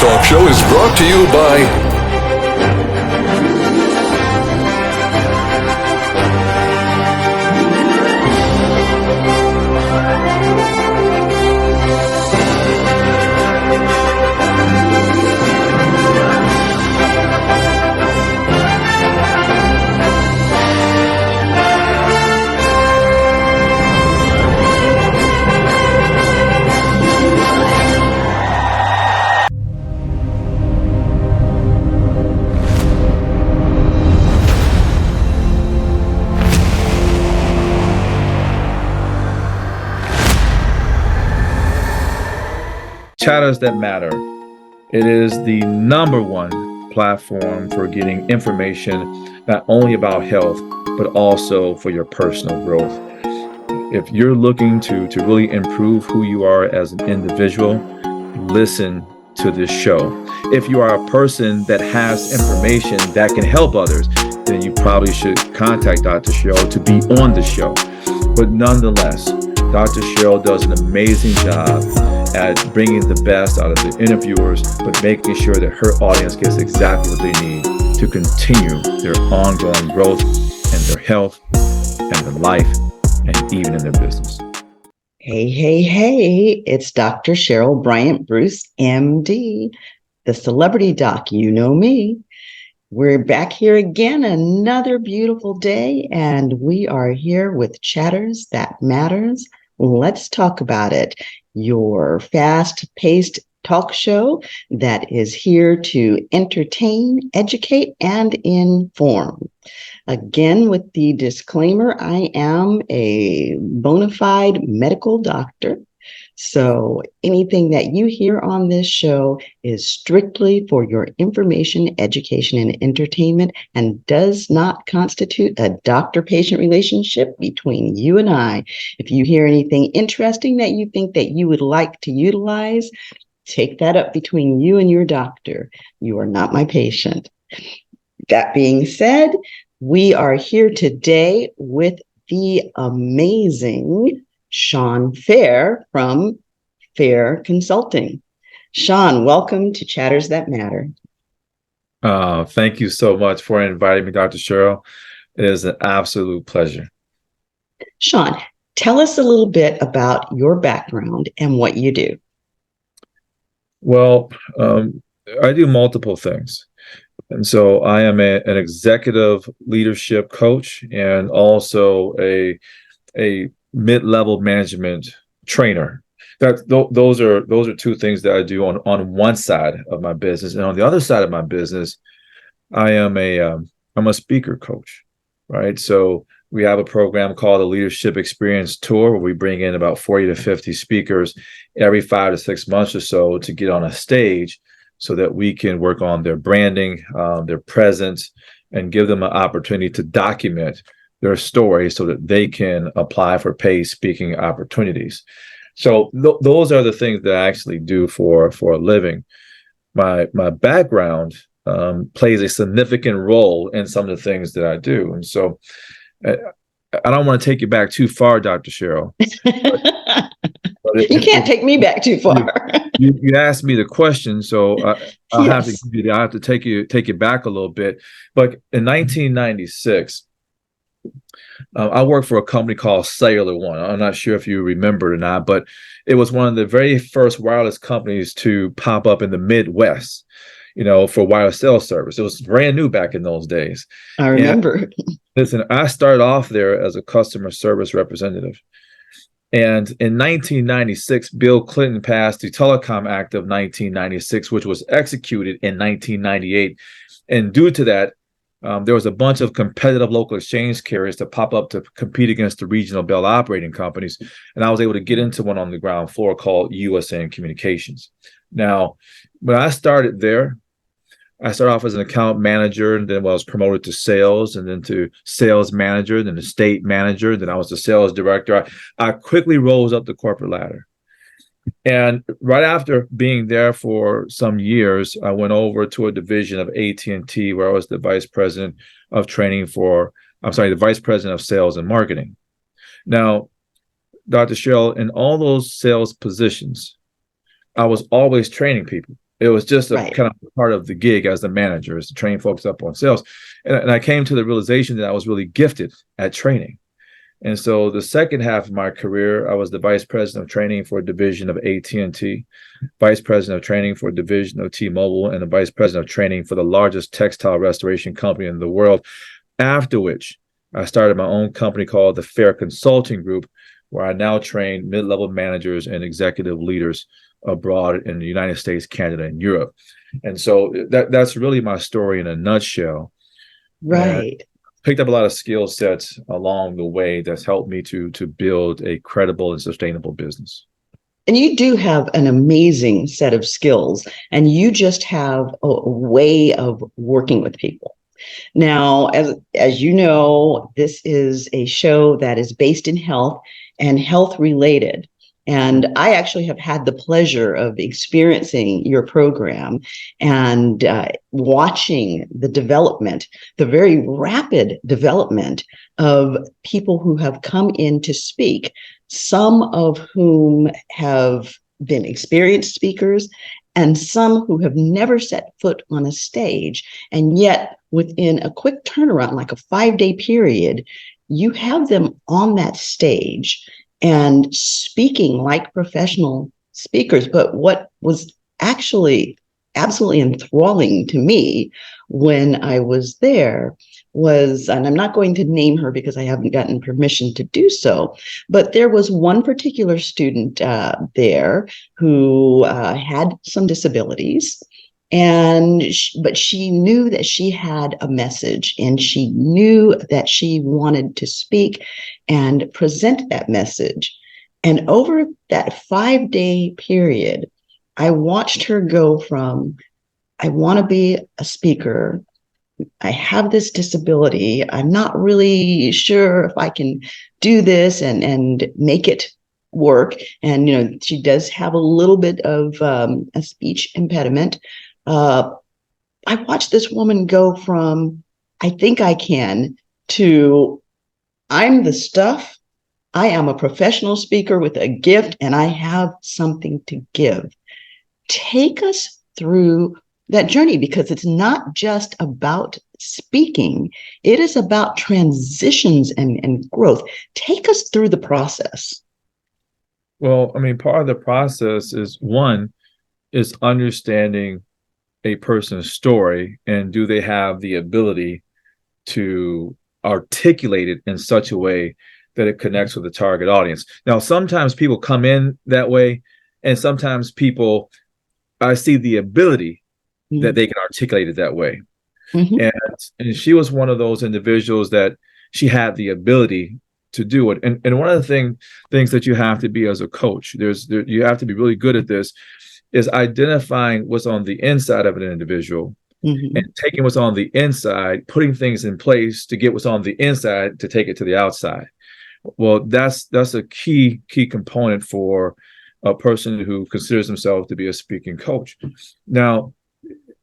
talk show is brought to you by Chatters That Matter. It is the #1 platform for getting information not only about health, but also for your personal growth. If you're looking to really improve who you are as an individual, listen to this show. If you are a person that has information that can help others, then you probably should contact Dr. Cheryl to be on the show. But nonetheless, Dr. Cheryl does an amazing job at bringing the best out of the interviewers, but making sure that her audience gets exactly what they need to continue their ongoing growth in their health and their life and even in their business. Hey, it's Dr. Cheryl BryantBruce, MD, the celebrity doc. You know me. We're back here again, another beautiful day, and we are here with Chatters That Matters. Let's talk about it. Your fast-paced talk show that is here to entertain, educate, and inform. Again, with the disclaimer, I am a bona fide medical doctor. So anything that you hear on this show is strictly for your information, education, and entertainment, and does not constitute a doctor-patient relationship between you and I. If you hear anything interesting that you think that you would like to utilize, take that up between you and your doctor. You are not my patient. That being said, we are here today with the amazing SHAWN FAIR from FAIR Consulting. SHAWN, welcome to Chatters That Matter. Thank you so much for inviting me, Dr. Cheryl. It is an absolute pleasure. SHAWN, tell us a little bit about your background and what you do. Well, I do multiple things. And so I am an executive leadership coach and also a mid-level management trainer. Those are two things that I do on one side of my business, and on the other side of my business, I'm a speaker coach, right? So we have a program called the Leadership Experience Tour, where we bring in about 40 to 50 speakers every 5 to 6 months or so to get on a stage, so that we can work on their branding, their presence, and give them an opportunity to document their story so that they can apply for paid speaking opportunities. So those are the things that I actually do for a living. My background plays a significant role in some of the things that I do. And so I don't want to take you back too far, Dr. Cheryl. You can't take me back too far. You asked me the question, so I'll Yes. have to take you back a little bit. But in 1996, I worked for a company called Cellular One. I'm not sure if you remember it or not, but it was one of the very first wireless companies to pop up in the Midwest, for wireless cell service. It was brand new back in those days. I remember. And listen, I started off there as a customer service representative. And in 1996, Bill Clinton passed the Telecom Act of 1996, which was executed in 1998. And due to that, there was a bunch of competitive local exchange carriers that pop up to compete against the regional Bell operating companies. And I was able to get into one on the ground floor called USN Communications. Now, when I started there, I started off as an account manager, and then I was promoted to sales, and then to sales manager, then to state manager, then I was the sales director. I quickly rose up the corporate ladder. And right after being there for some years, I went over to a division of AT&T where I was the vice president of the vice president of sales and marketing. Now, Dr. Cheryl, in all those sales positions, I was always training people. It was just a Right. kind of part of the gig as the manager, is to train folks up on sales. And I came to the realization that I was really gifted at training. And so the second half of my career, I was the vice president of training for a division of AT&T, vice president of training for a division of T-Mobile, and the vice president of training for the largest textile restoration company in the world. After which, I started my own company called the FAIR Consulting Group, where I now train mid-level managers and executive leaders abroad in the United States, Canada, and Europe. And so that's really my story in a nutshell. Right. And picked up a lot of skill sets along the way that's helped me to build a credible and sustainable business. And you do have an amazing set of skills, and you just have a way of working with people. Now, as you know, this is a show that is based in health and health related. And I actually have had the pleasure of experiencing your program and watching the development, the very rapid development of people who have come in to speak, some of whom have been experienced speakers and some who have never set foot on a stage. And yet, within a quick turnaround, like a 5-day period, you have them on that stage and speaking like professional speakers. But what was actually absolutely enthralling to me when I was there was, and I'm not going to name her because I haven't gotten permission to do so, but there was one particular student there who had some disabilities. But she knew that she had a message, and she knew that she wanted to speak and present that message. And over that 5-day period, I watched her go from, I want to be a speaker, I have this disability, I'm not really sure if I can do this and make it work. And, you know, she does have a little bit of a speech impediment. I watched this woman go from, I think I can, to, I'm the stuff. I am a professional speaker with a gift, and I have something to give. Take us through that journey, because it's not just about speaking. It is about transitions and growth. Take us through the process. Well, I mean, part of the process is, one, is understanding a person's story, and do they have the ability to articulate it in such a way that it connects with the target audience. Now, sometimes people come in that way, and sometimes people, I see the ability that they can articulate it that way. Mm-hmm. And she was one of those individuals that she had the ability to do it. And one of the things that you have to be as a coach, you have to be really good at this, is identifying what's on the inside of an individual, and taking what's on the inside, putting things in place to get what's on the inside to take it to the outside. Well, that's a key component for a person who considers himself to be a speaking coach. Now,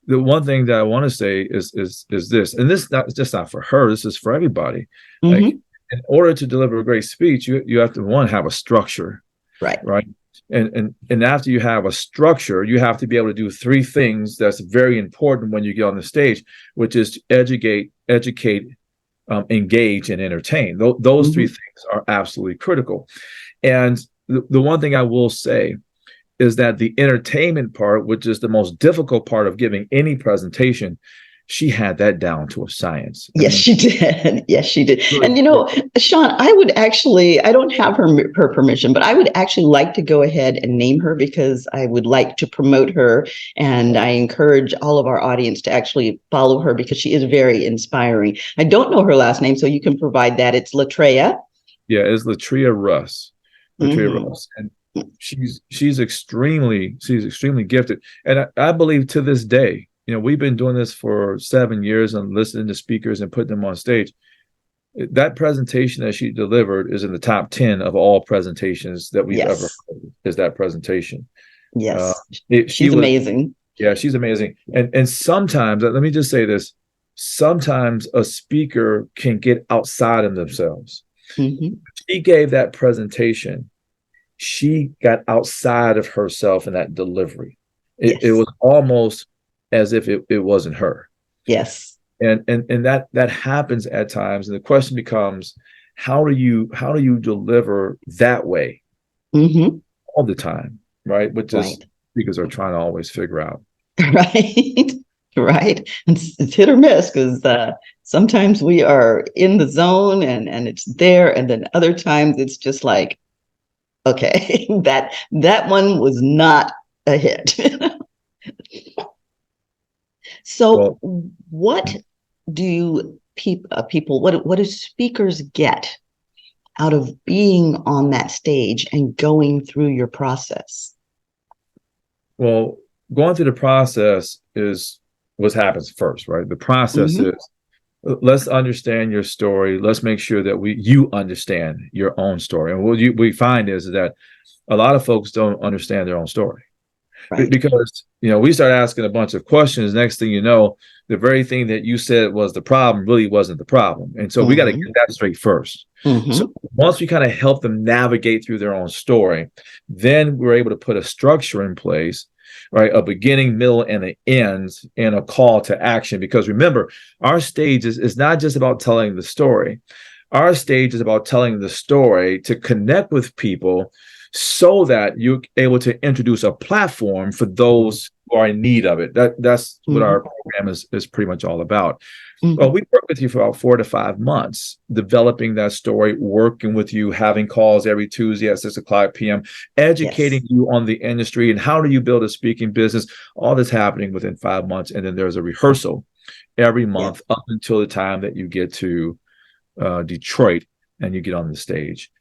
the one thing that I want to say is this, and this is just not for her, this is for everybody. Like, in order to deliver a great speech, you have to, one, have a structure. Right. And after you have a structure, you have to be able to do 3 things that's very important when you get on the stage, which is to educate, engage, and entertain. Those 3 things are absolutely critical. And the one thing I will say is that the entertainment part, which is the most difficult part of giving any presentation, she had that down to a science. Yes, she did. Yes, she did. And, you know, Shawn, I would actually, I don't have her permission, but I would actually like to go ahead and name her, because I would like to promote her. And I encourage all of our audience to actually follow her, because she is very inspiring. I don't know her last name, so you can provide that. It's Latreia. Yeah, it's Latreia Russ. Russ. And she's extremely gifted. And I believe to this day, you know, we've been doing this for 7 years and listening to speakers and putting them on stage. That presentation that she delivered is in the top 10 of all presentations that we've ever heard, is that presentation. Yes. She's amazing. Yeah, she's amazing. And sometimes, let me just say this, sometimes a speaker can get outside of themselves. She gave that presentation. She got outside of herself in that delivery. It Yes. was almost as if it wasn't her. Yes. And that happens at times. And the question becomes, how do you deliver that way Hmm. all the time? Right. Which is Right. speakers are trying to always figure out. Right. Right. It's hit or miss because sometimes we are in the zone and it's there, and then other times it's just like, okay, that one was not a hit. So, Well, what do people what do speakers get out of being on that stage and going through your process? well, going through the process is what happens first, right? The process Hmm. is, let's understand your story. Let's make sure that you understand your own story. And what we find is that a lot of folks don't understand their own story. Right. Because we start asking a bunch of questions. Next thing you know, the very thing that you said was the problem really wasn't the problem. And so we got to Hmm. get that straight first. So Hmm. once we kind of help them navigate through their own story, then we're able to put a structure in place, right? A beginning, middle, and an end, and a call to action. Because remember, our stage is not just about telling the story. Our stage is about telling the story to connect with people so that you're able to introduce a platform for those who are in need of it. That's what Hmm. our program is pretty much all about. Well, Hmm. we work with you for about 4 to 5 months, developing that story, working with you, having calls every Tuesday at 6 o'clock p.m., educating Yes. you on the industry and how do you build a speaking business. All this happening within 5 months. And then there's a rehearsal every Yes. month up until the time that you get to Detroit and you get on the stage.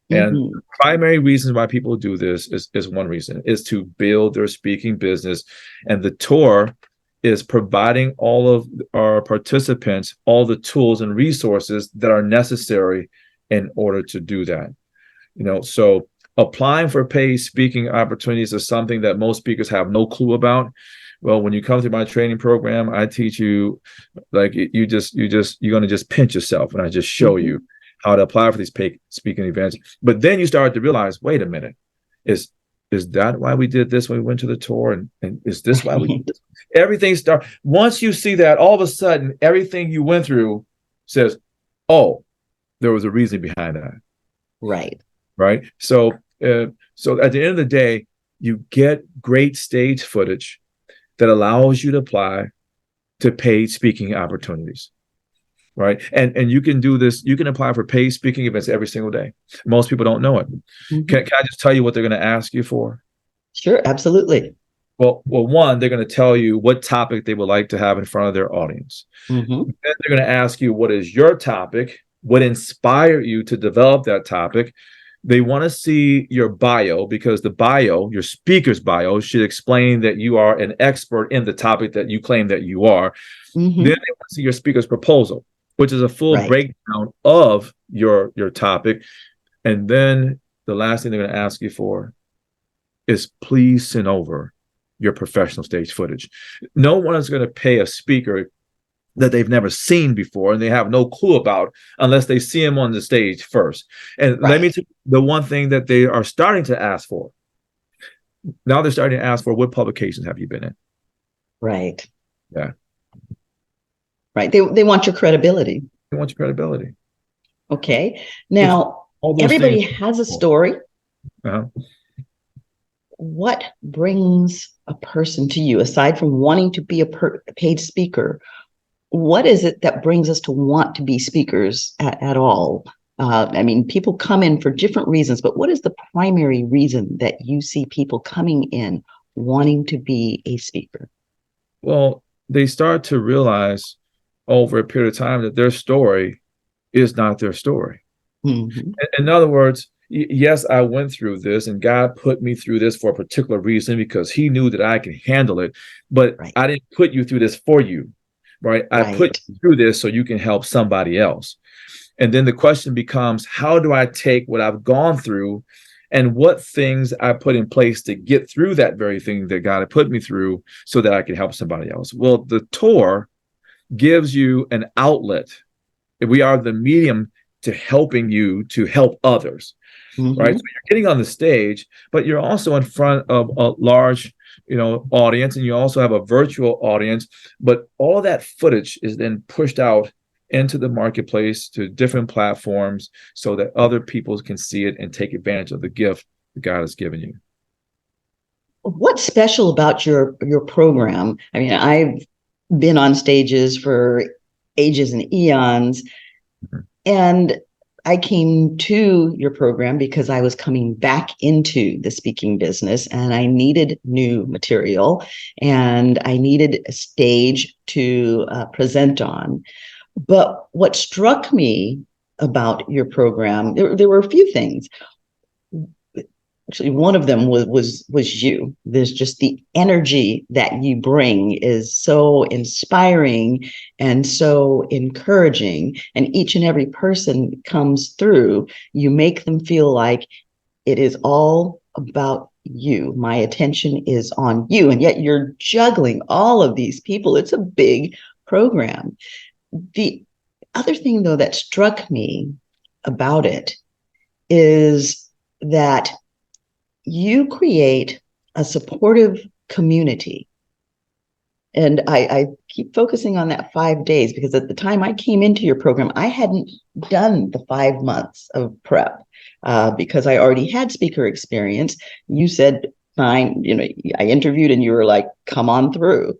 And Hmm. the primary reasons why people do this is one reason, is to build their speaking business. And the tour is providing all of our participants all the tools and resources that are necessary in order to do that. So applying for paid speaking opportunities is something that most speakers have no clue about. Well, when you come through my training program, I teach you, like, you're going to just pinch yourself and I just show Hmm. you how to apply for these paid speaking events. But then you start to realize, wait a minute, is that why we did this when we went to the tour? And is this why we did Right. this? Everything start once you see that, all of a sudden, everything you went through says, oh, there was a reason behind that. Right. Right. So at the end of the day, you get great stage footage that allows you to apply to paid speaking opportunities. Right. And you can do this. You can apply for paid speaking events every single day. Most people don't know it. Hmm. Can I just tell you what they're going to ask you for? Sure. Absolutely. Well, one, they're going to tell you what topic they would like to have in front of their audience. Hmm. Then they're going to ask you, what is your topic? What inspired you to develop that topic? They want to see your bio, because the bio, your speaker's bio, should explain that you are an expert in the topic that you claim that you are. Then Hmm. they want to see your speaker's proposal, which is a full Right. breakdown of your topic. And then the last thing they're going to ask you for is, please send over your professional stage footage. No one is going to pay a speaker that they've never seen before and they have no clue about unless they see him on the stage first. And let me Right. tell you, the one thing that they are starting to ask for now, they're starting to ask for, what publications have you been in? Right. Yeah, Right. They want your credibility. they want your credibility, Okay. which Now, all those things. everybody has a story. Uh-huh. What brings a person to you, aside from wanting to be a paid speaker? What is it that brings us to want to be speakers at all? I mean, people come in for different reasons, but what is the primary reason that you see people coming in wanting to be a speaker? Well, they start to realize over a period of time that their story is not their story. Hmm. In other words, yes, I went through this and God put me through this for a particular reason because he knew that I can handle it. But Right. I didn't put you through this for you, right? I put Right. you through this so you can help somebody else. And then the question becomes, how do I take what I've gone through and what things I put in place to get through that very thing that God had put me through so that I can help somebody else? Well, the tour gives you an outlet. We are the medium to helping you to help others. right? So you're getting on the stage, but you're also in front of a large, audience, and you also have a virtual audience. But all that footage is then pushed out into the marketplace to different platforms so that other people can see it and take advantage of the gift that God has given you. What's special about your program? I mean, I've been on stages for ages and eons, and I came to your program because I was coming back into the speaking business and I needed new material and I needed a stage to present on. But what struck me about your program, there were a few things. Actually, one of them was you. There's just the energy that you bring is so inspiring and so encouraging. And each and every person comes through, you make them feel like it is all about you. My attention is on you. And yet you're juggling all of these people. It's a big program. The other thing, though, that struck me about it is that you create a supportive community. And I keep focusing on that 5 days because at the time I came into your program, I hadn't done the 5 months of prep because I already had speaker experience. You said, fine, I interviewed and you were like, come on through.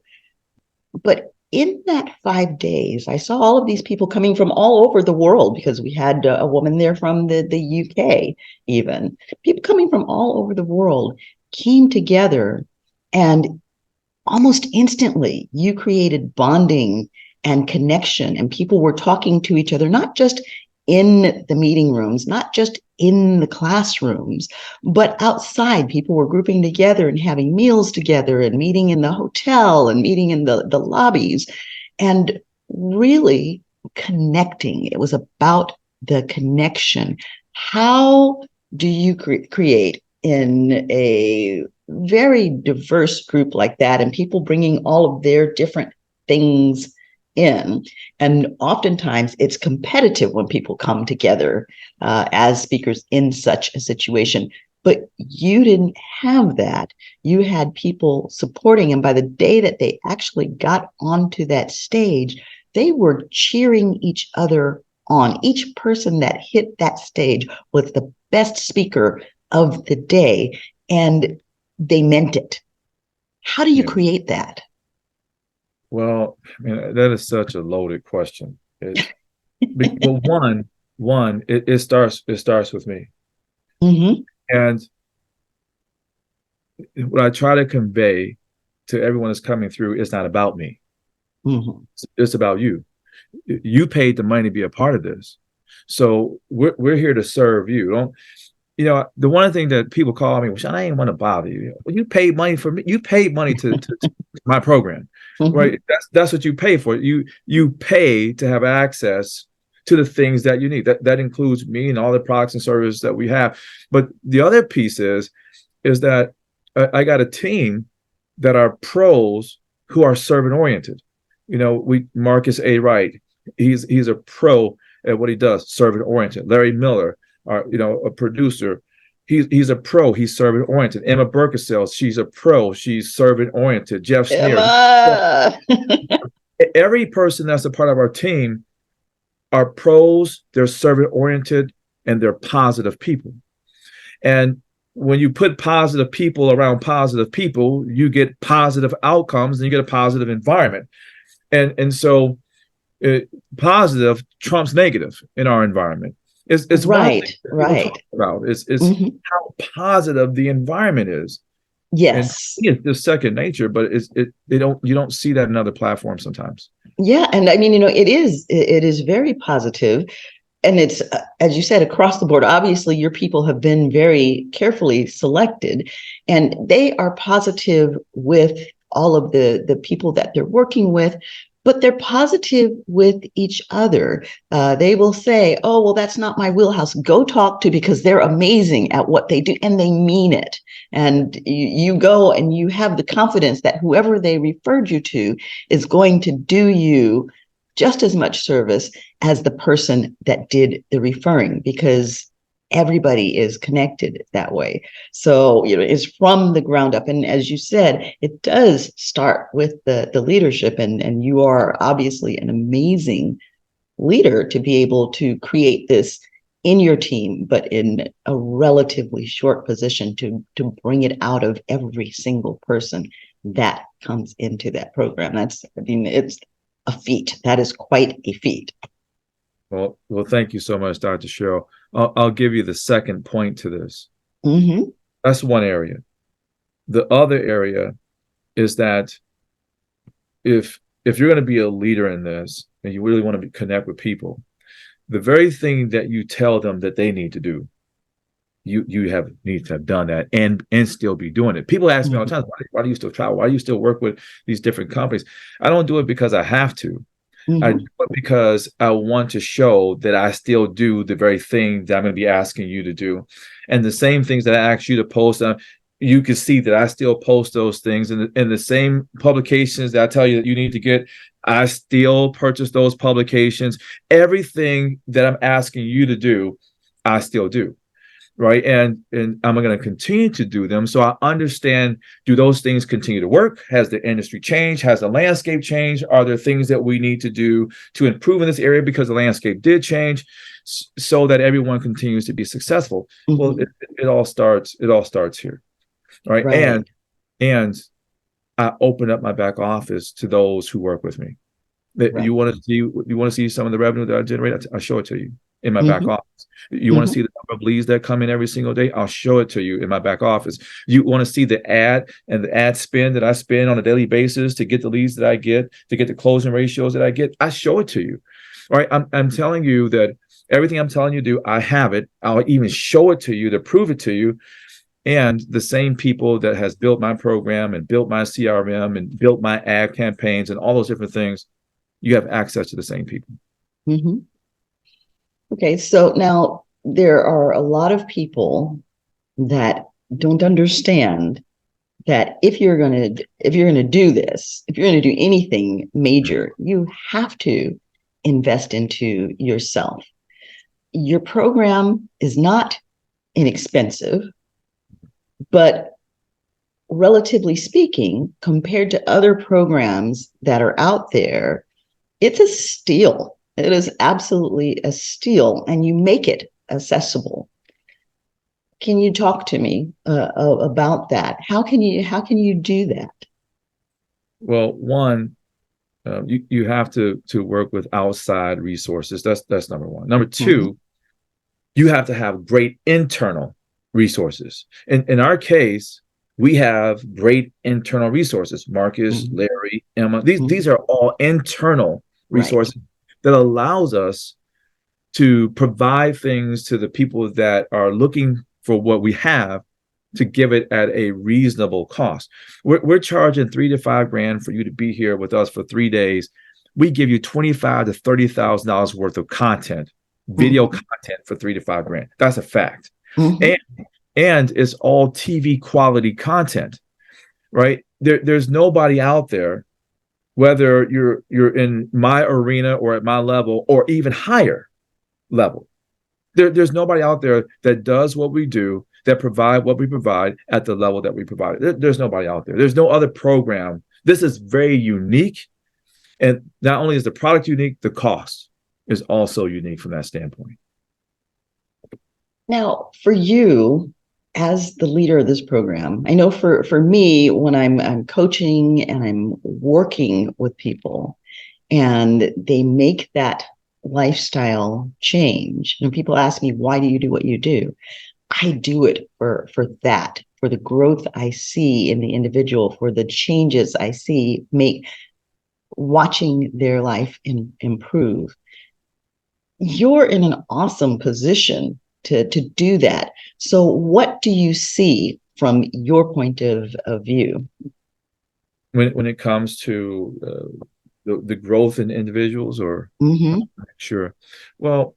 But in that 5 days, I saw all of these people coming from all over the world because we had a woman there from the UK, even. People coming from all over the world came together, and almost instantly you created bonding and connection, and people were talking to each other, not just in the meeting rooms, not just in the classrooms, but outside. People were grouping together and having meals together and meeting in the hotel and meeting in the lobbies and really connecting. It was about the connection. How do you create in a very diverse group like that and people bringing all of their different things in? And oftentimes it's competitive when people come together as speakers in such a situation. But you didn't have that. You had people supporting, and by the day that they actually got onto that stage, they were cheering each other on. Each person that hit that stage was the best speaker of the day, and they meant it. How do you create that? Well, that is such a loaded question. Well, one, it starts with me. Mm-hmm. And what I try to convey to everyone that's coming through, it's not about me. Mm-hmm. It's about you. You paid the money to be a part of this. So we're here to serve you. The one thing that people call me, which I ain't want to bother you. Well, you paid money for me. You paid money to my program, right? That's what you pay for. You pay to have access to the things that you need. That includes me and all the products and services that we have. But the other piece is that I got a team that are pros who are servant oriented. Marcus A. Wright, he's a pro at what he does, servant oriented. Larry Miller, a producer, he's a pro, he's servant oriented. Emma Burkesell, she's a pro, she's servant oriented. Jeff Sneer. Every person that's a part of our team are pros, they're servant oriented, and they're positive people. And when you put positive people around positive people, you get positive outcomes and you get a positive environment. And so positive trumps negative in our environment. It's right. About it's how positive the environment is. Yes, and it's just second nature, but you don't see that in other platforms sometimes. Yeah, and I mean, it is very positive, and it's as you said, across the board. Obviously, your people have been very carefully selected, and they are positive with all of the people that they're working with. But they're positive with each other. They will say, oh, well, that's not my wheelhouse. Go talk to, because they're amazing at what they do and they mean it. And you go and you have the confidence that whoever they referred you to is going to do you just as much service as the person that did the referring, because everybody is connected that way. So, it's from the ground up. And as you said, it does start with the leadership. And you are obviously an amazing leader to be able to create this in your team, but in a relatively short position to bring it out of every single person that comes into that program. It's a feat. That is quite a feat. Well, thank you so much, Dr. Cheryl. I'll give you the second point to this. Mm-hmm. That's one area. The other area is that if you're going to be a leader in this and you really want to connect with people, the very thing that you tell them that they need to do, you need to have done that and still be doing it. People ask me all the time, why do you still travel? Why do you still work with these different companies? I don't do it because I have to. I do it because I want to show that I still do the very thing that I'm going to be asking you to do. And the same things that I ask you to post, you can see that I still post those things. And the same publications that I tell you that you need to get, I still purchase those publications. Everything that I'm asking you to do, I still do. Right. And I'm going to continue to do them. So I understand, do those things continue to work? Has the industry changed? Has the landscape changed? Are there things that we need to do to improve in this area because the landscape did change, so that everyone continues to be successful? Well, it all starts here. Right. And I open up my back office to those who work with me. You want to see some of the revenue that I generate? I show it to you in my back office. You want to see the number of leads that come in every single day? I'll show it to you in my back office. You want to see the ad and the ad spend that I spend on a daily basis to get the leads that I get, to get the closing ratios that I get? I show it to you. All right. I'm telling you that everything I'm telling you to do, I have it. I'll even show it to you to prove it to you. And the same people that has built my program and built my CRM and built my ad campaigns and all those different things, you have access to the same people. Okay, so now there are a lot of people that don't understand that if you're going to do this, if you're going to do anything major, you have to invest into yourself. Your program is not inexpensive, but relatively speaking, compared to other programs that are out there, it's a steal. It is absolutely a steal, and you make it accessible. Can you talk to me about that? How can you do that? Well, one, you have to work with outside resources. That's number one. Number two, you have to have great internal resources. In our case, we have great internal resources. Marcus, Larry, Emma, these are all internal resources that allows us to provide things to the people that are looking for what we have, to give it at a reasonable cost. We're charging $3,000 to $5,000 for you to be here with us for 3 days. We give you $25,000 to $30,000 worth of content, video content for $3,000 to $5,000. That's a fact. And it's all TV quality content, right? There's nobody out there, whether you're in my arena or at my level or even higher level. There's nobody out there that does what we do, that provide what we provide at the level that we provide. There's nobody out there. There's no other program. This is very unique. And not only is the product unique, the cost is also unique from that standpoint. Now, for you, as the leader of this program, I know for me, when I'm coaching and I'm working with people and they make that lifestyle change, and people ask me, why do you do what you do? I do it for that, for the growth I see in the individual, for the changes I see watching their life improve. You're in an awesome position to do that. So what do you see from your point of view? When it comes to the growth in individuals, or sure. Well,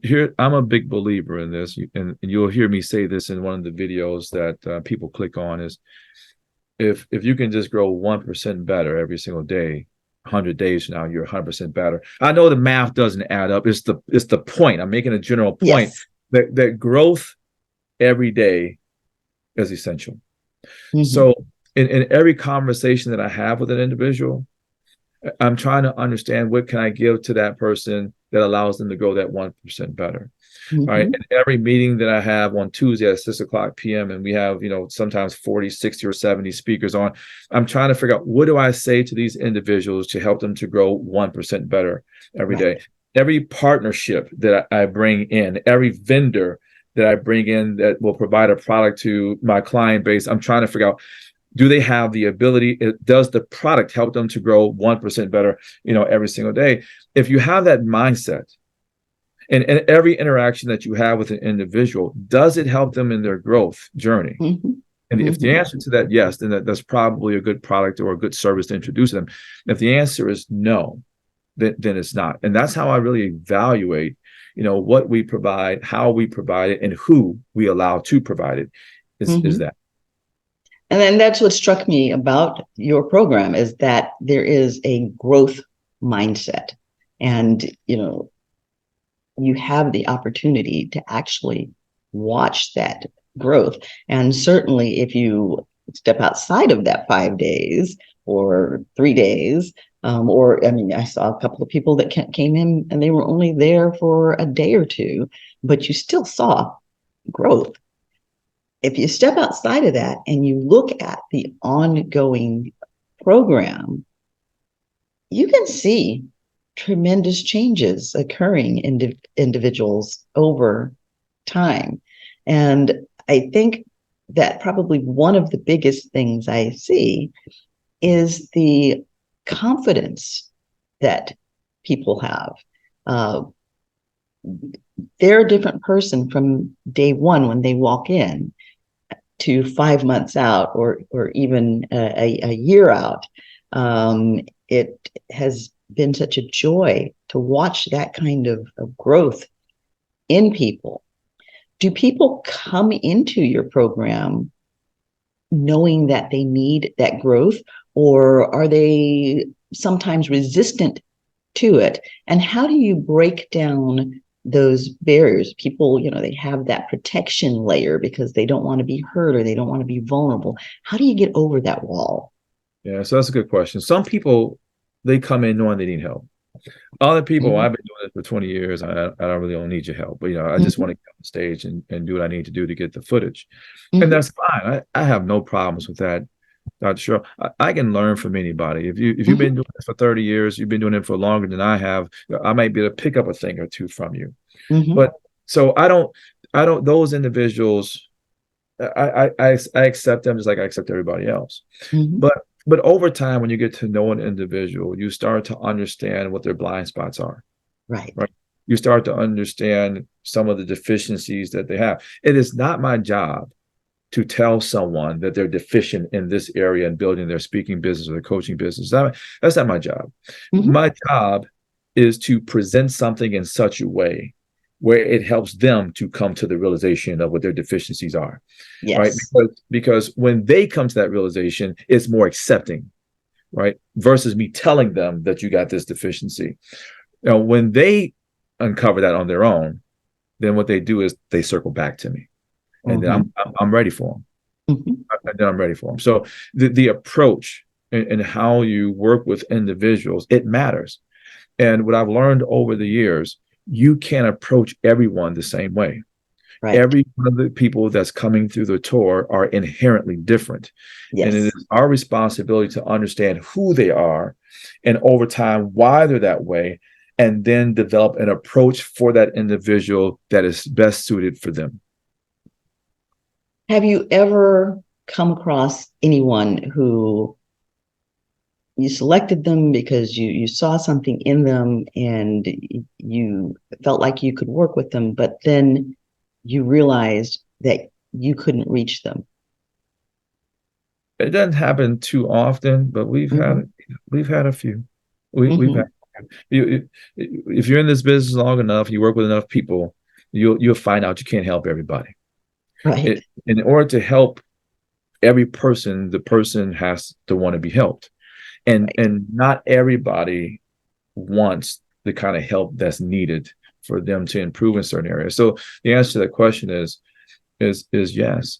here, I'm a big believer in this, and you'll hear me say this in one of the videos that people click on, is if you can just grow 1% better every single day, 100 days from now, you're 100% better. I know the math doesn't add up. It's the point. I'm making a general point Yes. that growth every day is essential. Mhm. So in every conversation that I have with an individual, I'm trying to understand what can I give to that person that allows them to grow that 1% better. All right. Mhm. And every meeting that I have on Tuesday at 6:00 p.m. and we have, sometimes 40, 60, or 70 speakers on, I'm trying to figure out what do I say to these individuals to help them to grow 1% better every Right. day. Every partnership that I bring in, every vendor that I bring in that will provide a product to my client base, I'm trying to figure out, do they have the ability? Does the product help them to grow 1% better, every single day? If you have that mindset, and every interaction that you have with an individual, does it help them in their growth journey? Mhm. And if the Mhm. answer to that, yes, then that's probably a good product or a good service to introduce them. If the answer is no, then it's not. And that's how I really evaluate, what we provide, how we provide it, and who we allow to provide it is Mhm. that. And then that's what struck me about your program is that there is a growth mindset. And, you have the opportunity to actually watch that growth. And certainly if you step outside of that 5 days or 3 days, or I mean, I saw a couple of people that came in and they were only there for a day or two, but you still saw growth. If you step outside of that and you look at the ongoing program, you can see tremendous changes occurring in individuals over time. And I think that probably one of the biggest things I see is the confidence that people have. Uh, they're a different person from day one when they walk in to 5 months out or even a year out. It has been such a joy to watch that kind of growth in people. Do people come into your program knowing that they need that growth, or are they sometimes resistant to it? And how do you break down those barriers? People, they have that protection layer because they don't want to be hurt or they don't want to be vulnerable. How do you get over that wall? Yeah, so that's a good question. Some people, they come in knowing they need help. Other people, Mhm. I've been doing this for 20 years. I don't need your help, but I just want Mhm. to get on stage and do what I need to do to get the footage. And Mhm. that's fine. I have no problems with that. Dr. Cheryl, I can learn from anybody. If you've been Mhm. doing this for 30 years, you've been doing it for longer than I have, I might be able to pick up a thing or two from you. Mhm. But so I don't those individuals, I accept them just like I accept everybody else. Mhm. But over time, when you get to know an individual, you start to understand what their blind spots are. Right. Right. You start to understand some of the deficiencies that they have. It is not my job to tell someone that they're deficient in this area and building their speaking business or their coaching business. That's not my job. Mhm. My job is to present something in such a way where it helps them to come to the realization of what their deficiencies are, right? Yes. Because when they come to that realization, it's more accepting, right? Versus me telling them that you got this deficiency. When they uncover that on their own, then what they do is they circle back to me, and then Mhm. I'm ready for them. Mhm. And then I'm ready for them. So the approach and how you work with individuals, it matters. And what I've learned over the years, you can't approach everyone the same way. Right. Every one of the people that's coming through the tour are inherently different. And it Yes. is our responsibility to understand who they are and over time why they're that way, and then develop an approach for that individual that is best suited for them. Have you ever come across anyone who you selected them because you saw something in them and you felt like you could work with them, but then you realized that you couldn't reach them? It doesn't happen too often, but Mm-hmm. we've had a few. We've Mm-hmm. had if you're in this business long enough, you work with enough people, you'll find out you can't help everybody. Right. In order to help every person, the person has to want to be helped. and not everybody wants the kind of help that's needed for them to improve in certain areas. So the answer to that question is yes.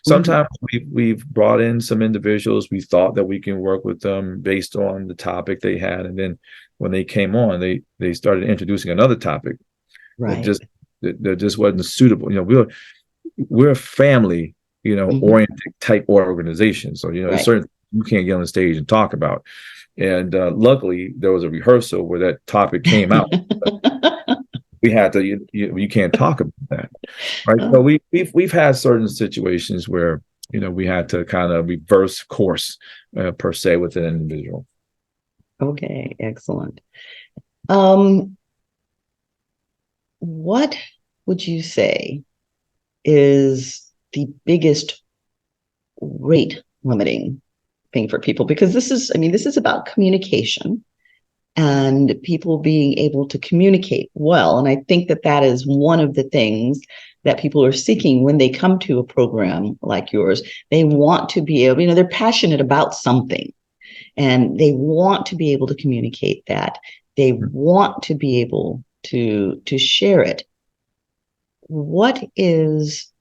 Sometimes we've brought in some individuals. We thought that we can work with them based on the topic they had, and then when they came on, they started introducing another topic Right. that just wasn't suitable. We're a family, oriented type organization. So there's certain you can't get on the stage and talk about. And luckily, there was a rehearsal where that topic came out. We had to. You can't talk about that, right? So we've had certain situations where we had to kind of reverse course per se with an individual. Okay, excellent. What would you say is the biggest rate limiting thing for people? Because this is about communication and people being able to communicate well. And I think that is one of the things that people are seeking when they come to a program like yours. They want to be able, they're passionate about something and they want to be able to communicate that. They want to be able to share it. What is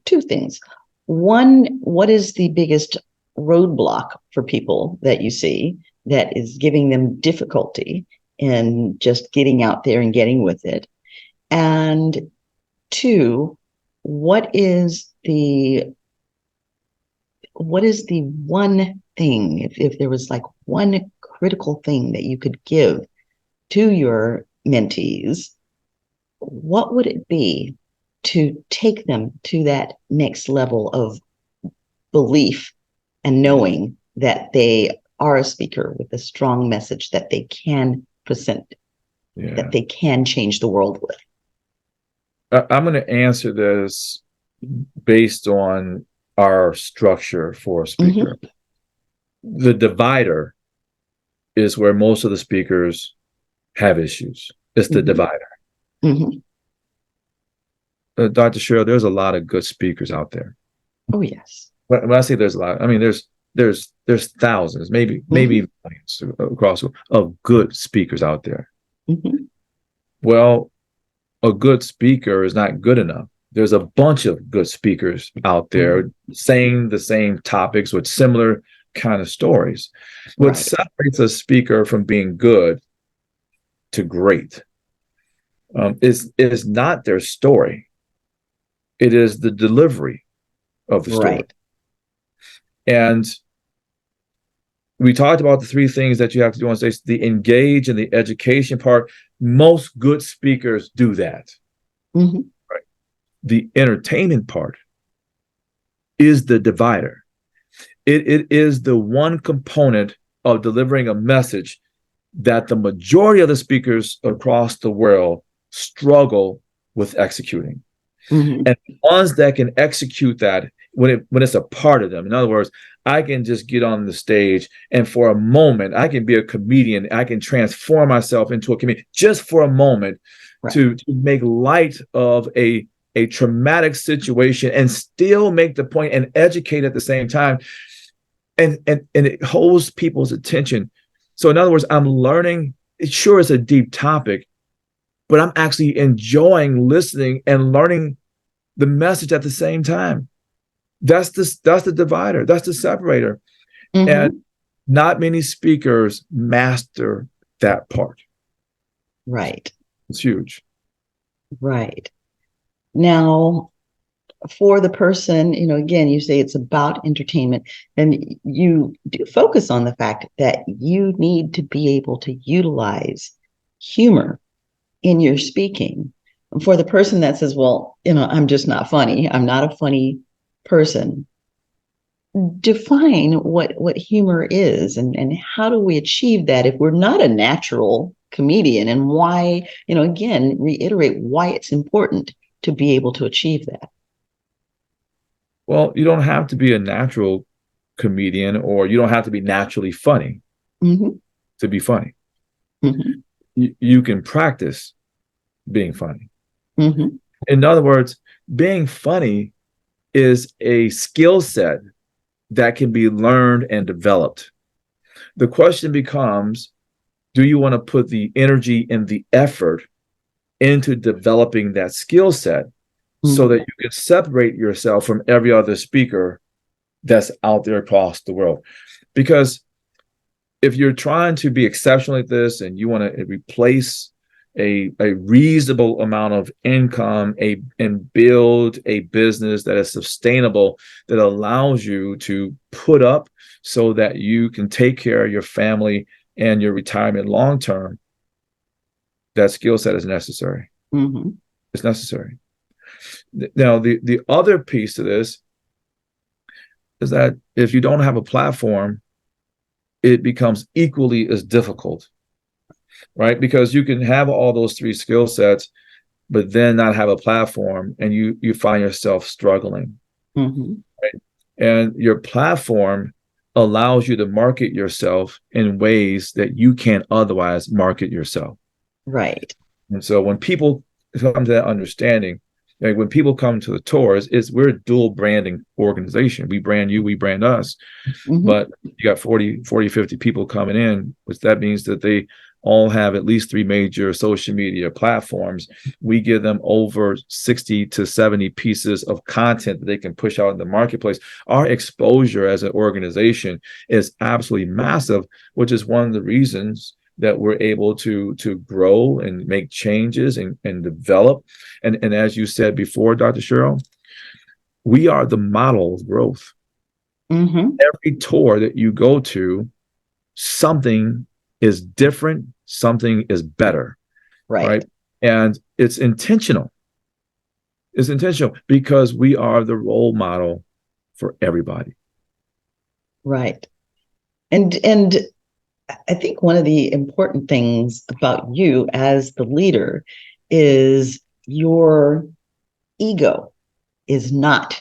two things? One, what is the biggest roadblock for people that you see that is giving them difficulty in just getting out there and getting with it? And two, what is the one thing, if there was like one critical thing that you could give to your mentees, what would it be to take them to that next level of belief and knowing that they are a speaker with a strong message that they can present, that they can change the world with? I'm going to answer this based on our structure for a speaker. The divider is where most of the speakers have issues. It's the divider. Dr. Cheryl, there's a lot of good speakers out there. Oh, yes. When I say there's a lot, I mean there's thousands, maybe millions across of good speakers out there. Well, a good speaker is not good enough. There's a bunch of good speakers out there saying the same topics with similar kind of stories. What separates a speaker from being good to great is not their story. It is the delivery of the story. And we talked about the three things that you have to do on stage: the engage and the education part. Most good speakers do that. Right. The entertainment part is the divider. It is the one component of delivering a message that the majority of the speakers across the world struggle with executing. And the ones that can execute that when it's a part of them. In other words, I can just get on the stage and for a moment, I can be a comedian. I can transform myself into a comedian just for a moment to make light of a traumatic situation and still make the point and educate at the same time. And it holds people's attention. So in other words, I'm learning. It sure is a deep topic, but I'm actually enjoying listening and learning the message at the same time. That's the divider. That's the separator. And not many speakers master that part. Right. It's huge. Right. Now, for the person, again, you say it's about entertainment, and you do focus on the fact that you need to be able to utilize humor in your speaking. And for the person that says, well, I'm just not funny. I'm not a funny person. Define what humor is and how do we achieve that if we're not a natural comedian, and why, again, reiterate why it's important to be able to achieve that. Well, you don't have to be a natural comedian, or you don't have to be naturally funny to be funny. You can practice being funny. In other words, being funny is a skill set that can be learned and developed. The question becomes, do you want to put the energy and the effort into developing that skill set so that you can separate yourself from every other speaker that's out there across the world? Because if you're trying to be exceptional at this and you want to replace a reasonable amount of income and build a business that is sustainable, that allows you to put up so that you can take care of your family and your retirement long term, that skill set is necessary. It's necessary. Now, the other piece to this is that if you don't have a platform, it becomes equally as difficult, right? Because you can have all those three skill sets, but then not have a platform, and you find yourself struggling. Right? And your platform allows you to market yourself in ways that you can't otherwise market yourself. Right. And so when people come to that understanding, like when people come to the tours, we're a dual branding organization. We brand you, we brand us. But you got 40, 50 people coming in, which that means that they all have at least 3 major social media platforms. We give them over 60 to 70 pieces of content that they can push out in the marketplace. Our exposure as an organization is absolutely massive, which is one of the reasons that we're able to grow and make changes and develop. And as you said before, Dr. Cheryl, we are the model of growth. Every tour that you go to, something is different, something is better. Right? And it's intentional. It's intentional because we are the role model for everybody. Right. And I think one of the important things about you as the leader is your ego is not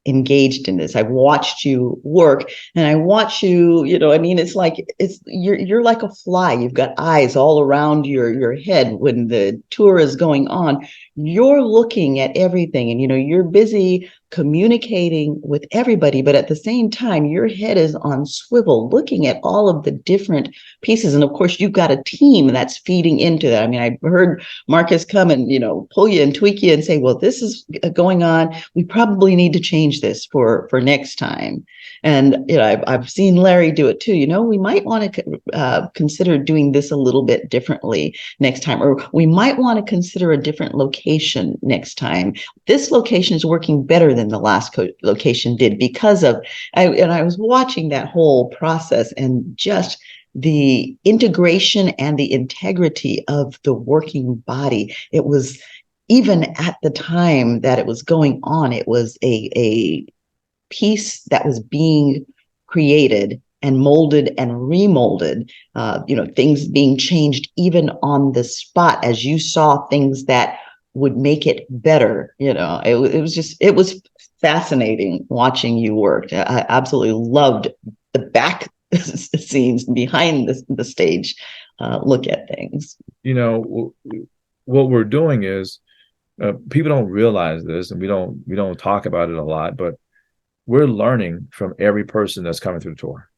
engaged in this. I've watched you work, and I watch you, I mean, it's like you're like a fly. You've got eyes all around your head when the tour is going on. You're looking at everything, and you're busy communicating with everybody, but at the same time, your head is on swivel, looking at all of the different pieces. And of course, you've got a team that's feeding into that. I mean, I heard Marcus come and, pull you and tweak you and say, well, this is going on. We probably need to change this for next time. And, I've seen Larry do it too. We might want to consider doing this a little bit differently next time, or we might want to consider a different location next time. This location is working better than the last location did because of, I was watching that whole process and just the integration and the integrity of the working body. It was, even at the time that it was going on, it was a piece that was being created and molded and remolded, things being changed even on the spot as you saw things that would make it better. It was fascinating watching you work. I absolutely loved the back scenes behind the stage look at things. What we're doing is, people don't realize this, and we don't talk about it a lot, but we're learning from every person that's coming through the tour.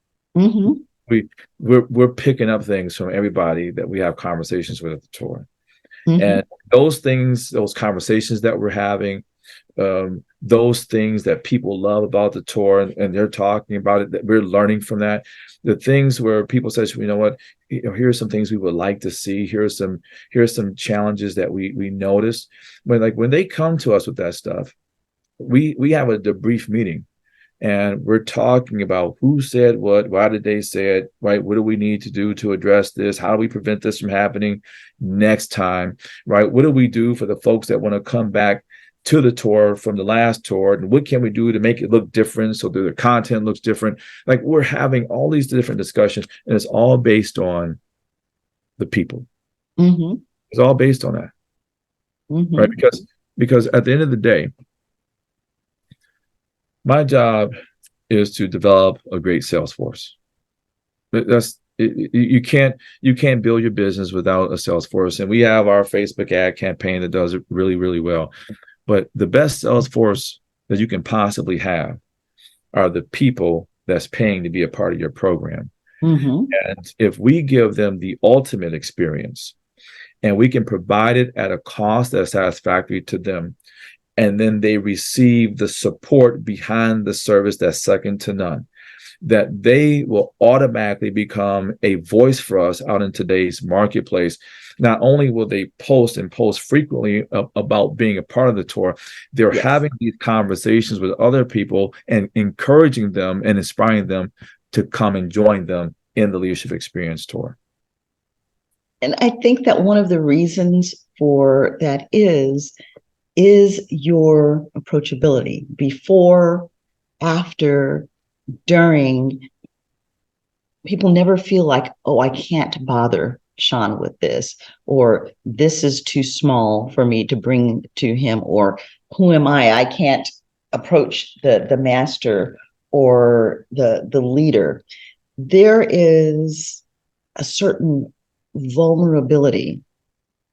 We're picking up things from everybody that we have conversations with at the tour. And those things, those conversations that we're having, those things that people love about the tour, and they're talking about it, that we're learning from that. The things where people say, here's some things we would like to see. Here's some challenges that we noticed. But when they come to us with that stuff, we have a debrief meeting, and we're talking about who said what, why did they say it, right? What do we need to do to address this? How do we prevent this from happening next time, right? What do we do for the folks that want to come back to the tour from the last tour, and what can we do to make it look different so that the content looks different? We're having all these different discussions, and it's all based on the people. It's all based on that, right? Because at the end of the day, my job is to develop a great sales force. You can't build your business without a sales force, and we have our Facebook ad campaign that does it really, really well. But the best sales force that you can possibly have are the people that's paying to be a part of your program. Mm-hmm. And if we give them the ultimate experience and we can provide it at a cost that's satisfactory to them, and then they receive the support behind the service that's second to none, that they will automatically become a voice for us out in today's marketplace. Not only will they post and post frequently about being a part of the tour, they're having these conversations with other people and encouraging them and inspiring them to come and join them in the Leadership Experience Tour. And I think that one of the reasons for that is your approachability before, after, during. People never feel like, oh, I can't bother Shawn with this, or this is too small for me to bring to him, or who am I? I can't approach the master or the leader. There is a certain vulnerability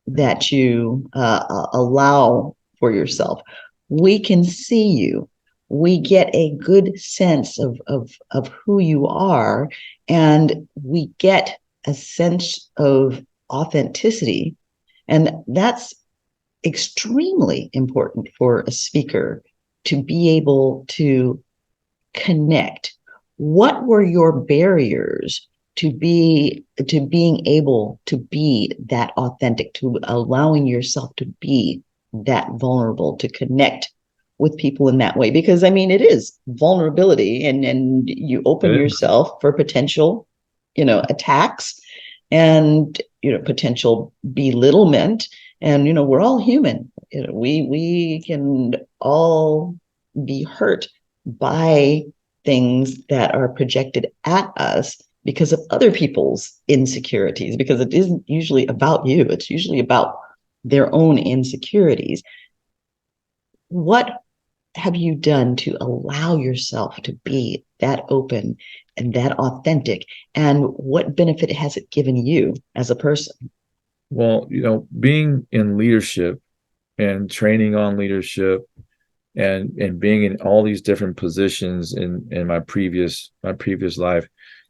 that you allow for yourself. We can see you. We get a good sense of who you are, and we get a sense of authenticity. And that's extremely important for a speaker to be able to connect. What were your barriers to being able to be that authentic, to allowing yourself to be that vulnerable, to connect with people in that way? Because I mean, it is vulnerability, and you open yourself for potential, attacks, and potential belittlement. And we're all human. We can all be hurt by things that are projected at us because of other people's insecurities, because it isn't usually about you. It's usually about their own insecurities. What have you done to allow yourself to be that open and that authentic? And what benefit has it given you as a person? Well, being in leadership and training on leadership and being in all these different positions in my previous life,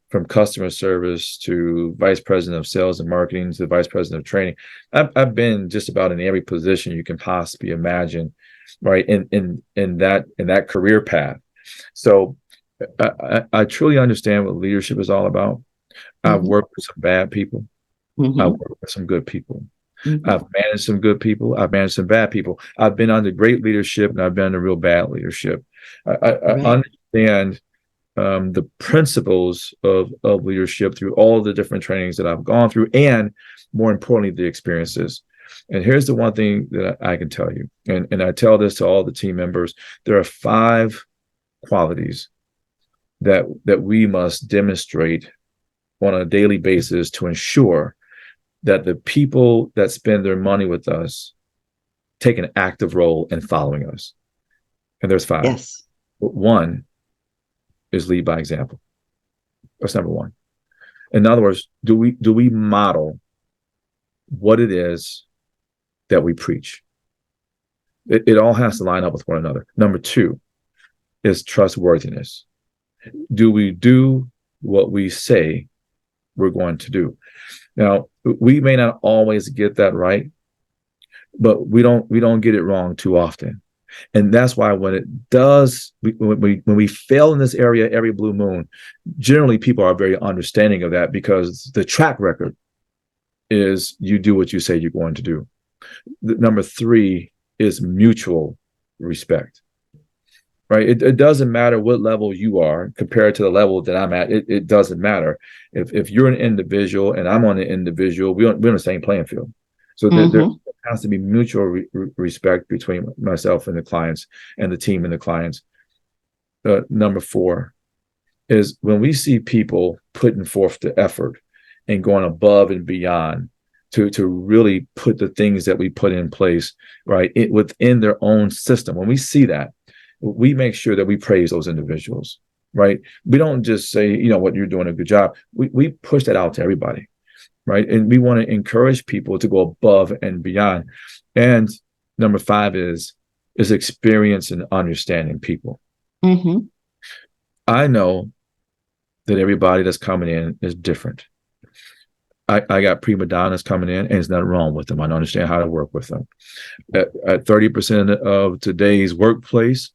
from customer service to vice president of sales and marketing to vice president of training, I've been just about in every position you can possibly imagine, right? In that career path. So I truly understand what leadership is all about. Mm-hmm. I've worked with some bad people. Mm-hmm. I've worked with some good people. Mm-hmm. I've managed some good people. I've managed some bad people. I've been under great leadership, and I've been under real bad leadership. I understand the principles of leadership through all the different trainings that I've gone through, and more importantly, the experiences. And here's the one thing that I can tell you, and I tell this to all the team members: there are 5 qualities that we must demonstrate on a daily basis to ensure that the people that spend their money with us take an active role in following us. And there's 5. Yes. 1 is lead by example. That's number 1. In other words, do we model what it is that we preach? It all has to line up with one another. Number 2 is trustworthiness. Do we do what we say we're going to do? Now, we may not always get that right, but we don't get it wrong too often. And that's why when it does, when we fail in this area every blue moon, generally people are very understanding of that, because the track record is you do what you say you're going to do. Number 3 is mutual respect, right? It doesn't matter what level you are compared to the level that I'm at. It doesn't matter. If you're an individual and I'm on an individual, we're on the same playing field. So there has to be mutual respect between myself and the clients, and the team and the clients. Number 4 is when we see people putting forth the effort and going above and beyond to really put the things that we put in place, right, within their own system. When we see that, we make sure that we praise those individuals, right? We don't just say, what, you're doing a good job. We push that out to everybody, right? And we want to encourage people to go above and beyond. And number 5 is experience and understanding people. Mm-hmm. I know that everybody that's coming in is different. I got prima donnas coming in, and there's nothing wrong with them. I understand how to work with them. At 30% of today's workplace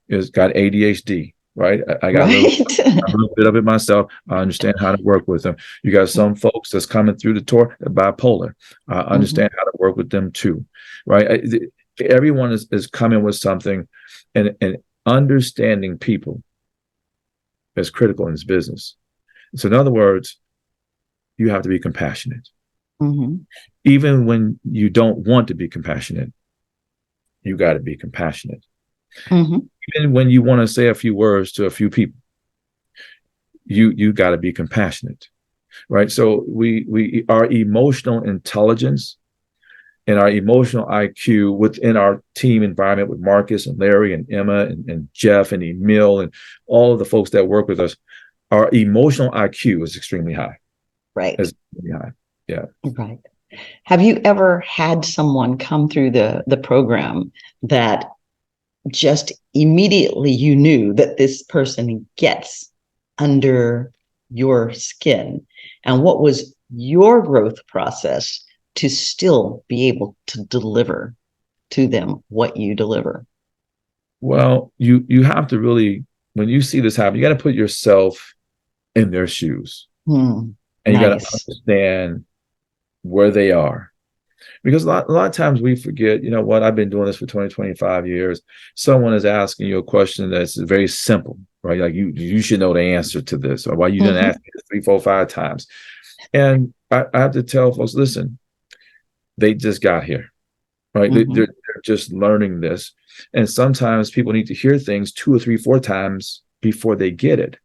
is got ADHD, right? I got a little bit of it myself. I understand how to work with them. You got some folks that's coming through the door, bipolar. I understand how to work with them too, right? Everyone is coming with something, and understanding people is critical in this business. So in other words, you have to be compassionate. Even when you don't want to be compassionate, you got to be compassionate. Even when you want to say a few words to a few people, you got to be compassionate, right? So we our emotional intelligence and our emotional IQ within our team environment with Marcus and Larry and Emma and Jeff and Emil and all of the folks that work with us, our emotional IQ is extremely high. Right. It's extremely high. Yeah. Right. Have you ever had someone come through the program that just immediately you knew that this person gets under your skin? And what was your growth process to still be able to deliver to them what you deliver? Well, you have to really, when you see this happen, you got to put yourself in their shoes. And you got to understand where they are. Because a lot of times we forget, you know what, I've been doing this for 20, 25 years. Someone is asking you a question that's very simple, right? Like you should know the answer to this, or why you didn't ask me 3, 4, 5 times. And I have to tell folks, listen, they just got here, right? They're just learning this. And sometimes people need to hear things 2 or 3, 4 times before they get it,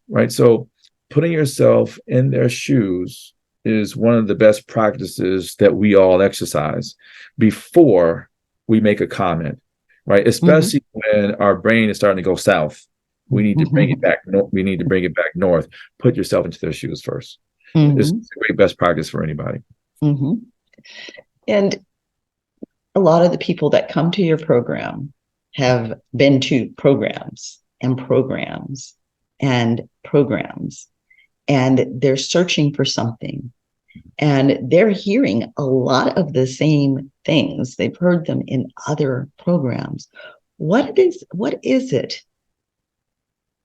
right? So putting yourself in their shoes is one of the best practices that we all exercise before we make a comment, right? Especially when our brain is starting to go south. We need to bring it back. We need to bring it back north. Put yourself into their shoes first. It's a great best practice for anybody. And a lot of the people that come to your program have been to programs and programs and programs, and they're searching for something, and they're hearing a lot of the same things. They've heard them in other programs. What is it,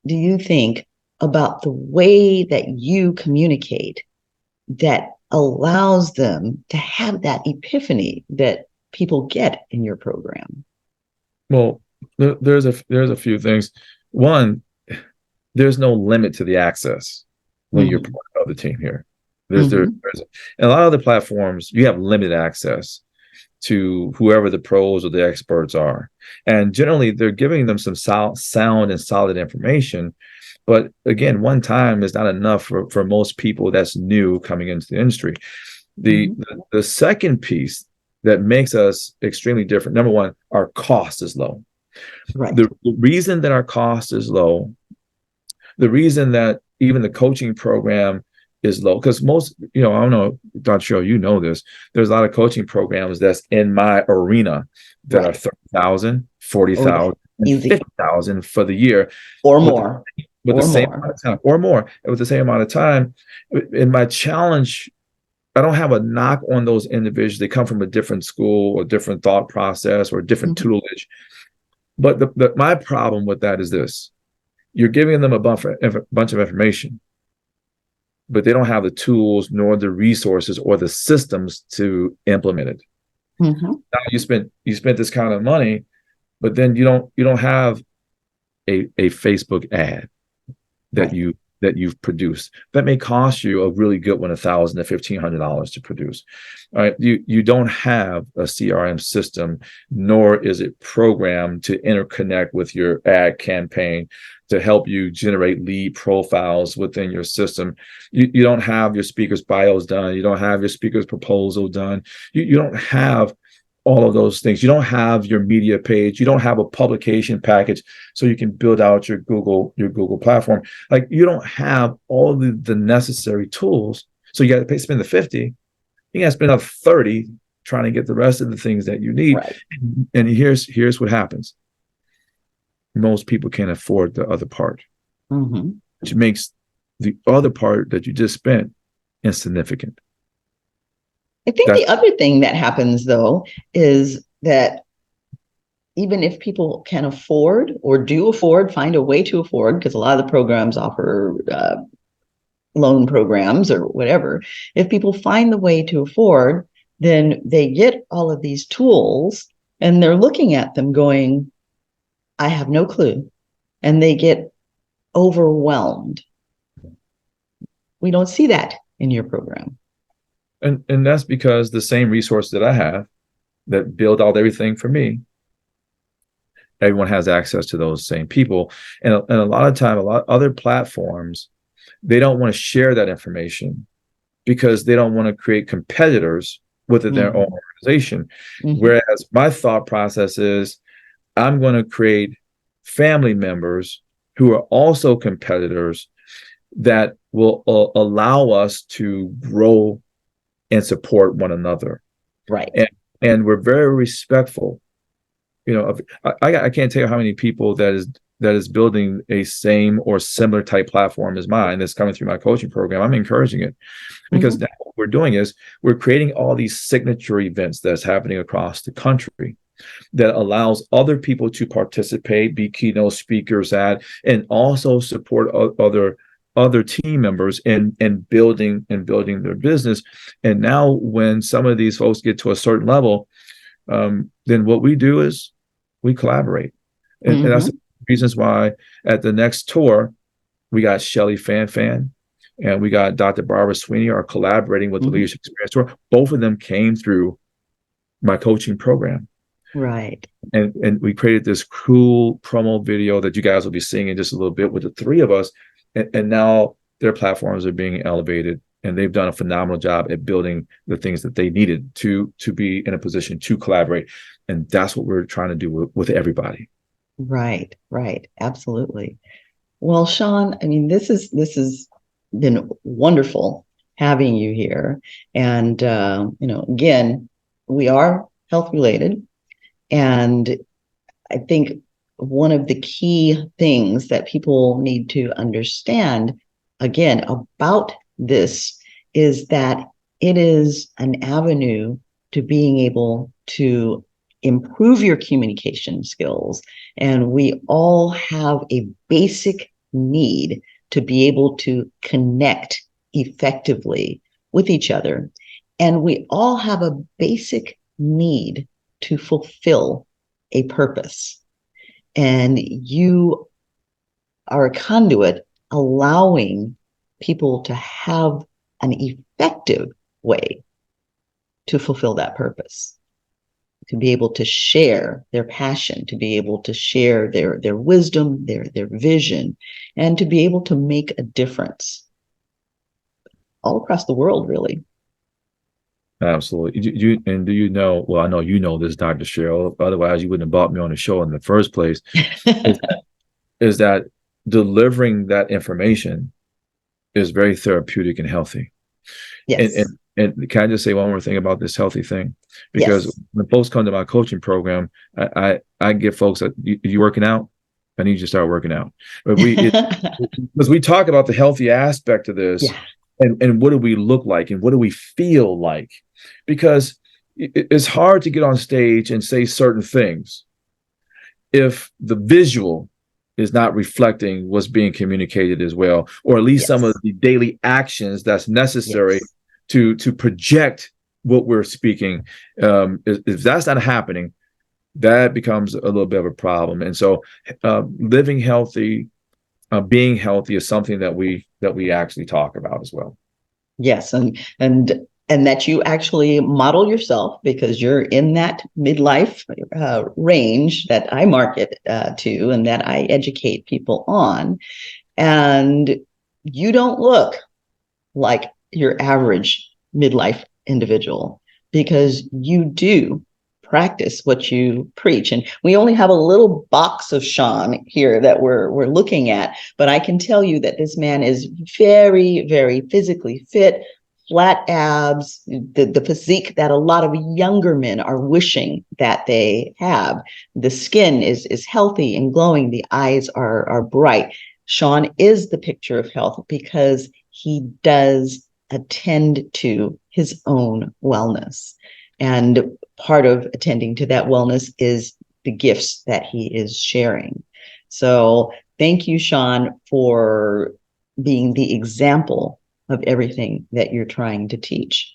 do you think, about the way that you communicate that allows them to have that epiphany that people get in your program? Well, there's a few things. One, there's no limit to the access when you're part of the team here. There's and a lot of the platforms, you have limited access to whoever the pros or the experts are. And generally they're giving them some sound and solid information. But again, one time is not enough for most people that's new coming into the industry. The second piece that makes us extremely different, number one, our cost is low. Right. The reason that our cost is low, the reason that even the coaching program is low, because most, I don't know, Dr. Cheryl, you know this, there's a lot of coaching programs that's in my arena that are 30,000, 40,000, and 50,000 for the year. Or more. With the same amount of time, or more, with the same amount of time. In my challenge, I don't have a knock on those individuals. They come from a different school or different thought process or different tutelage. But my problem with that is this. You're giving them a bunch of information, but they don't have the tools nor the resources or the systems to implement it. Now you spent this kind of money, but then you don't have a Facebook ad that you've produced that may cost you a really good one, $1,000 to $1,500 to produce. All right, you don't have a CRM system, nor is it programmed to interconnect with your ad campaign to help you generate lead profiles within your system. You don't have your speaker's bios done. You don't have your speaker's proposal done. You don't have all of those things. You don't have your media page. You don't have a publication package so you can build out your Google platform. Like, you don't have all the necessary tools. So you got to spend the 50. You got to spend up 30 trying to get the rest of the things that you need. Right. And here's what happens. Most people can't afford the other part, which makes the other part that you just spent insignificant. I think the other thing that happens, though, is that even if people can afford or do afford, find a way to afford, because a lot of the programs offer loan programs or whatever, if people find the way to afford, then they get all of these tools and they're looking at them going, I have no clue. And they get overwhelmed. We don't see that in your program. And that's because the same resources that I have that build out everything for me, everyone has access to those same people. And a lot of time, a lot of other platforms, they don't want to share that information because they don't want to create competitors within their own organization. Whereas my thought process is, I'm going to create family members who are also competitors that will allow us to grow and support one another. Right. And we're very respectful. You know, I can't tell you how many people that is building a same or similar type platform as mine that's coming through my coaching program. I'm encouraging it because now what we're doing is we're creating all these signature events that's happening across the country that allows other people to participate, be keynote speakers at, and also support other team members in building their business. And now when some of these folks get to a certain level, then what we do is we collaborate. And that's the reasons why at the next tour, we got Shelly Fan and we got Dr. Barbara Sweeney are collaborating with the Leadership Experience Tour. Both of them came through my coaching program. Right. And we created this cool promo video that you guys will be seeing in just a little bit with the three of us. And now their platforms are being elevated, and they've done a phenomenal job at building the things that they needed to be in a position to collaborate. And that's what we're trying to do with everybody. Right. Absolutely. Well, Shawn, I mean, this has been wonderful having you here. And, again, we are health related. And I think one of the key things that people need to understand, again, about this is that it is an avenue to being able to improve your communication skills. And we all have a basic need to be able to connect effectively with each other. And we all have a basic need to fulfill a purpose. And you are a conduit allowing people to have an effective way to fulfill that purpose, to be able to share their passion, to be able to share their wisdom, their vision, and to be able to make a difference all across the world, really. Absolutely. Do you know, well, I know you know this, Dr. Cheryl, otherwise you wouldn't have brought me on the show in the first place, is that delivering that information is very therapeutic and healthy. Yes. And can I just say one more thing about this healthy thing? Because when folks come to my coaching program, I get folks that you working out? I need you to start working out. But because we talk about the healthy aspect of this. Yeah. And what do we look like and what do we feel like? Because it's hard to get on stage and say certain things if the visual is not reflecting what's being communicated as well, or at least some of the daily actions that's necessary to project what we're speaking. If that's not happening, that becomes a little bit of a problem. And so living healthy, being healthy is something that we actually talk about as well. Yes, and that you actually model yourself, because you're in that midlife range that I market to and that I educate people on. And you don't look like your average midlife individual, because you do practice what you preach. And we only have a little box of Shawn here that we're looking at, but I can tell you that this man is very, very physically fit, flat abs, the physique that a lot of younger men are wishing that they have. The skin is healthy and glowing. The eyes are bright. Shawn is the picture of health because he does attend to his own wellness. And part of attending to that wellness is the gifts that he is sharing. So thank you, Shawn, for being the example of everything that you're trying to teach.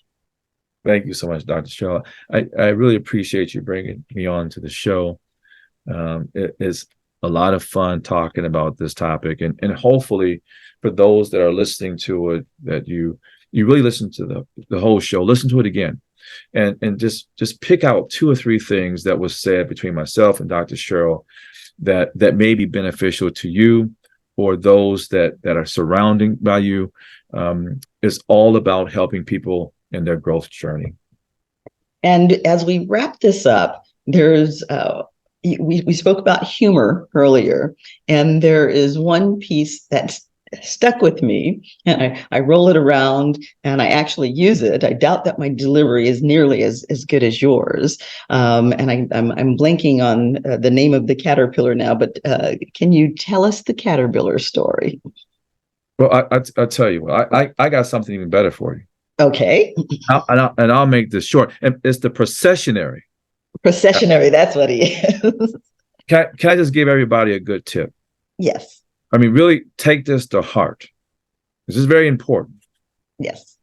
Thank you so much, Dr. Cheryl. I really appreciate you bringing me on to the show. It is a lot of fun talking about this topic, and hopefully for those that are listening to it, that you really listen to the whole show, listen to it again, and just pick out 2 or 3 things that was said between myself and Dr. Cheryl that may be beneficial to you or those that are surrounding by you. It's all about helping people in their growth journey. And as we wrap this up, there's we spoke about humor earlier, and there is one piece that's stuck with me, and I roll it around and I actually use it. I doubt that my delivery is nearly as good as yours. And I'm blanking on the name of the caterpillar now, but can you tell us the caterpillar story? Well, I'll tell you what, I got something even better for you. Okay. I'll make this short. And it's the processionary. Processionary, that's what he is. Can I just give everybody a good tip? Yes. I mean, really take this to heart. This is very important. Yes.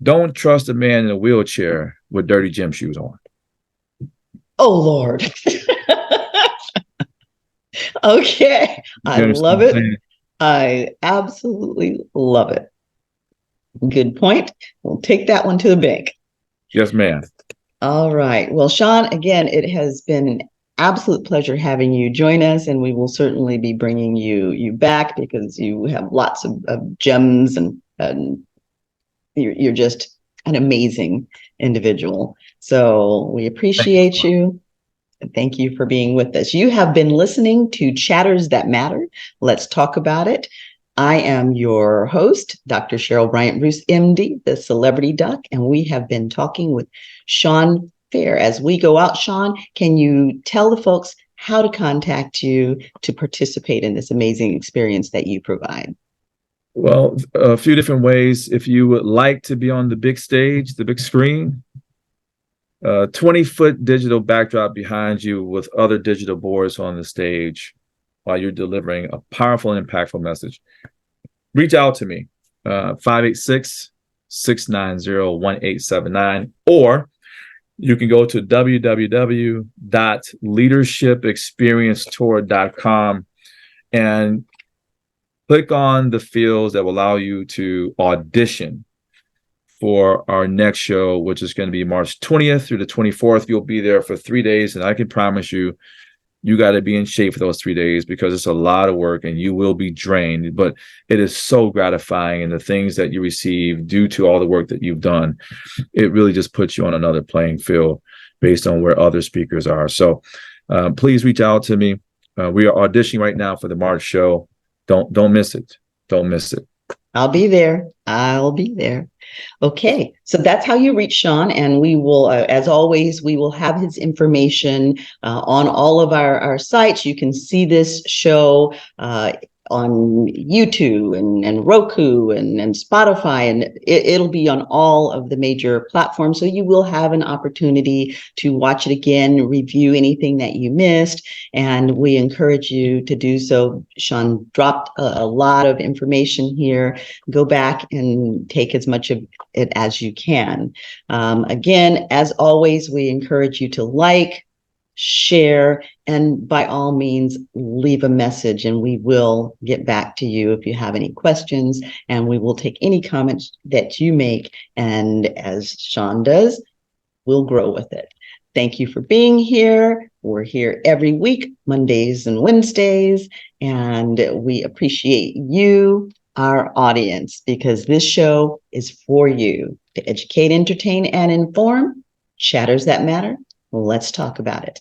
Don't trust a man in a wheelchair with dirty gym shoes on. Oh, Lord. Okay. I love it. I absolutely love it. Good point. We'll take that one to the bank. Yes, ma'am. All right. Well, Shawn, again, it has been an absolute pleasure having you join us, and we will certainly be bringing you back because you have lots of gems, and you're just an amazing individual. So we appreciate you. Thank you for being with us. You have been listening to Chatters That Matter. Let's talk about it. I am your host, Dr. Cheryl BryantBruce, MD, the Celebrity Doc, and we have been talking with SHAWN FAIR. As we go out, Shawn, can you tell the folks how to contact you to participate in this amazing experience that you provide? Well, a few different ways. If you would like to be on the big stage, the big screen, 20-foot digital backdrop behind you with other digital boards on the stage while you're delivering a powerful and impactful message, reach out to me, 586-690-1879, or you can go to www.leadershipexperiencetour.com and click on the fields that will allow you to audition for our next show, which is going to be March 20th through the 24th. You'll be there for 3 days, and I can promise you, you got to be in shape for those 3 days because it's a lot of work and you will be drained, but it is so gratifying. And the things that you receive due to all the work that you've done, it really just puts you on another playing field based on where other speakers are. So please reach out to me. We are auditioning right now for the March show. Don't miss it. Don't miss it. I'll be there. I'll be there. Okay, so that's how you reach Shawn, and we will, as always, we will have his information on all of our sites. You can see this show on YouTube and Roku and Spotify, and it'll be on all of the major platforms. So you will have an opportunity to watch it again, review anything that you missed, and we encourage you to do so. Shawn dropped a lot of information here. Go back and take as much of it as you can. Again, as always, we encourage you to like, share, and by all means, leave a message, and we will get back to you if you have any questions, and we will take any comments that you make. And as Shawn does, we'll grow with it. Thank you for being here. We're here every week, Mondays and Wednesdays, and we appreciate you, our audience, because this show is for you to educate, entertain, and inform. Chatters That Matter. Let's talk about it.